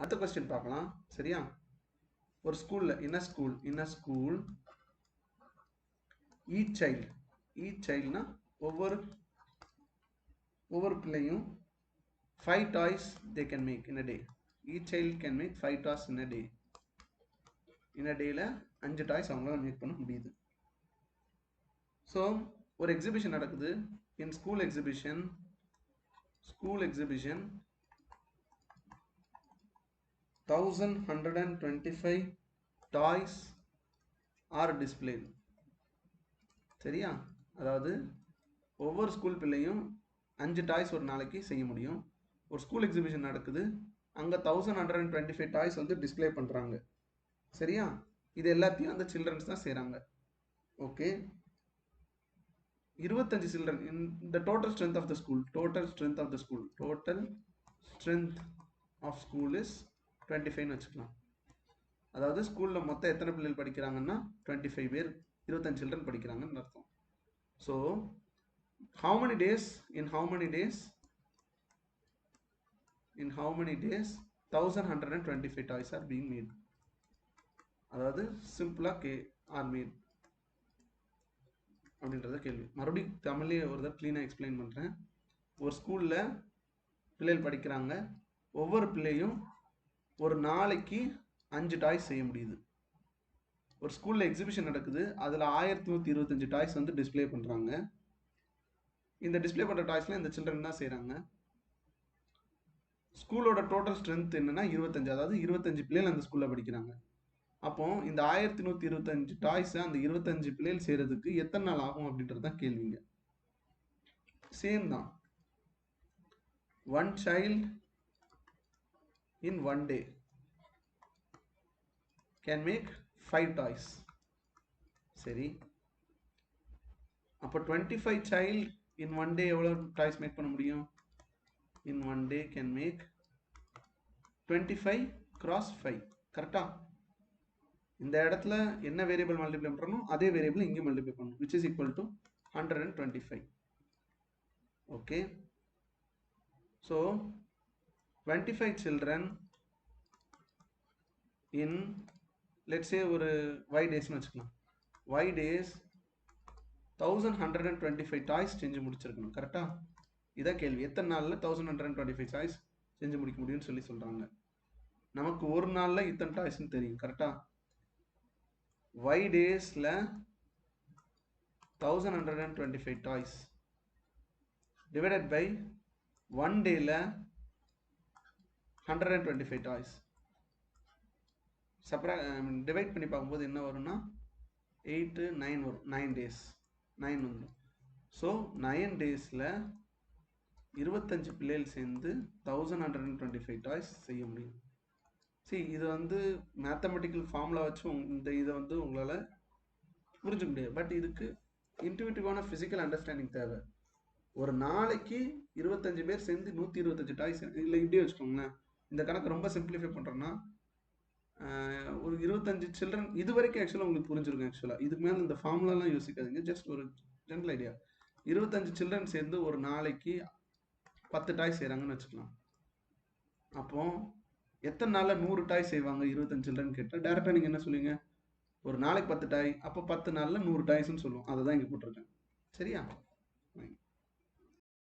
அடுத்த கொஸ்டின் பார்க்கலாம். சரியா? ஒரு ஸ்கூல்ல in a school each childனா ஒவ்வொரு பிள்ளையும் 5 toys they can make in a day. Each child can make 5 toys in a day. In a dayல 5 toys அவங்களால மேக் பண்ண முடியுது. ஸோ ஒரு எக்ஸிபிஷன் நடக்குது. In school exhibition 1125 toys are displayed. சரியா? அதாவது ஒவ்வொரு ஸ்கூல் பிள்ளையும் 5 டாய்ஸ் ஒரு நாளைக்கு செய்ய முடியும். ஒரு ஸ்கூல் எக்ஸிபிஷன் நடக்குது, அங்கே 1125 டாய்ஸ் வந்து டிஸ்பிளே பண்ணுறாங்க. சரியா? இது எல்லாத்தையும் அந்த சில்ட்ரன்ஸ் தான் செய்கிறாங்க. ஓகே, 25 சில்ட்ரன் இந்த total strength of the school is 25ன்னு வச்சுக்கலாம். அதாவது ஸ்கூலில் மொத்தம் எத்தனை பிள்ளைகள் படிக்கிறாங்கன்னா 25 பேர், 25 சில்ட்ரன் படிக்கிறாங்கன்னு அர்த்தம். So how many days 1125 toys are being made. அதாவது சிம்பிளாக ஆர் மேட் அப்படின்றத கேள்வி. மறுபடியும் தமிழ்லேயே ஒரு தடவை க்ளீனாக எக்ஸ்பிளைன் பண்ணுறேன். ஒரு ஸ்கூலில் பிள்ளைகள் படிக்கிறாங்க, ஒவ்வொரு பிள்ளையும் ஒரு நாளைக்கு 5 டாய்ஸ் செய்ய முடியுது. ஒரு ஸ்கூலில் எக்ஸிபிஷன் நடக்குது, அதில் 1125 டாய்ஸ் வந்து டிஸ்பிளே பண்ணுறாங்க. இந்த டிஸ்பிளே பண்ணுற டாய்ஸ்லாம் இந்த சில்ட்ரன் தான் செய்கிறாங்க. ஸ்கூலோட டோட்டல் ஸ்ட்ரென்த் என்னன்னா 25, அதாவது 25 பிள்ளைகள் அந்த ஸ்கூலில் படிக்கிறாங்க. அப்போ இந்த 1125 டாய்ஸை அந்த 25 பிள்ளைகள் செய்கிறதுக்கு எத்தனை நாள் ஆகும் அப்படின்றது தான் கேள்விங்க. சேம் தான். 1 child in 1 day can make 5 toys. சரி, அப்போ 25 child in 1 day எவ்வளோ டாய்ஸ் மேக் பண்ண முடியும்? in 1 day can make 25 cross 5. கரெக்டா? இந்த இடத்துல என்ன வேரியபிள் மல்டிப்ளை பண்ணணும், அதே வேரியபிள் இங்கே மல்டிப்ளை பண்ணணும், which is equal to 125. Okay, so 25 children in let's say ஒரு y daysனு வச்சுக்கலாம். y days 1125 டாய்ஸ் செஞ்சு முடிச்சிருக்கணும். கரெக்டா? இதான் கேள்வி. எத்தனை நாளில் 1125 டாய்ஸ் செஞ்சு முடிக்க முடியும்னு சொல்கிறாங்க. நமக்கு ஒரு நாளில் இத்தனை டாய்ஸ்ன்னு தெரியும். கரெக்டா? y daysல 1125 toys divided by 1 dayல 125 toys divide பண்ணி பார்க்கும்போது என்ன வரும்னா 8 9 வரும். 9 days 9 வந்துடும். ஸோ 9 daysல 25 பிள்ளைகள் சேர்ந்து 1125 டாய்ஸ் செய்ய முடியும். சரி, இது வந்து மேத்தமெட்டிக்கல் ஃபார்முலா வச்சு இந்த இதை வந்து உங்களால் புரிஞ்சுக்க முடியாது. பட் இதுக்கு இன்ட்யூட்டிவான ஃபிசிக்கல் அண்டர்ஸ்டாண்டிங் தேவை. ஒரு நாளைக்கு 25 பேர் சேர்ந்து 125 டாய்ஸ், இல்லை இப்படியே வச்சுக்கோங்களேன். இந்த கணக்கு ரொம்ப சிம்பிளிஃபை பண்ணுறோன்னா ஒரு 25 சில்ட்ரன் இது வரைக்கும் ஆக்சுவலாக உங்களுக்கு புரிஞ்சிருக்கும். ஆக்சுவலாக இதுக்கு மேலே இந்த ஃபார்முலாலாம் யோசிக்காதீங்க, ஜஸ்ட் ஒரு ஜென்ரல் ஐடியா. 25 சில்ட்ரன் சேர்ந்து ஒரு நாளைக்கு 10 டாய் செய்கிறாங்கன்னு வச்சுக்கலாம். அப்போ எத்தனை நாளில் 100 டாய் செய்வாங்க 25 சில்ட்ரன் கேட்டால் டேரெக்டாக நீங்கள் என்ன சொல்லுவீங்க? ஒரு நாளைக்கு 10 டாய், அப்போ 10 நாளில் 100 டாய்ஸ்ன்னு சொல்லுவோம். அதை தான் இங்கே போட்டிருக்கேன். சரியா?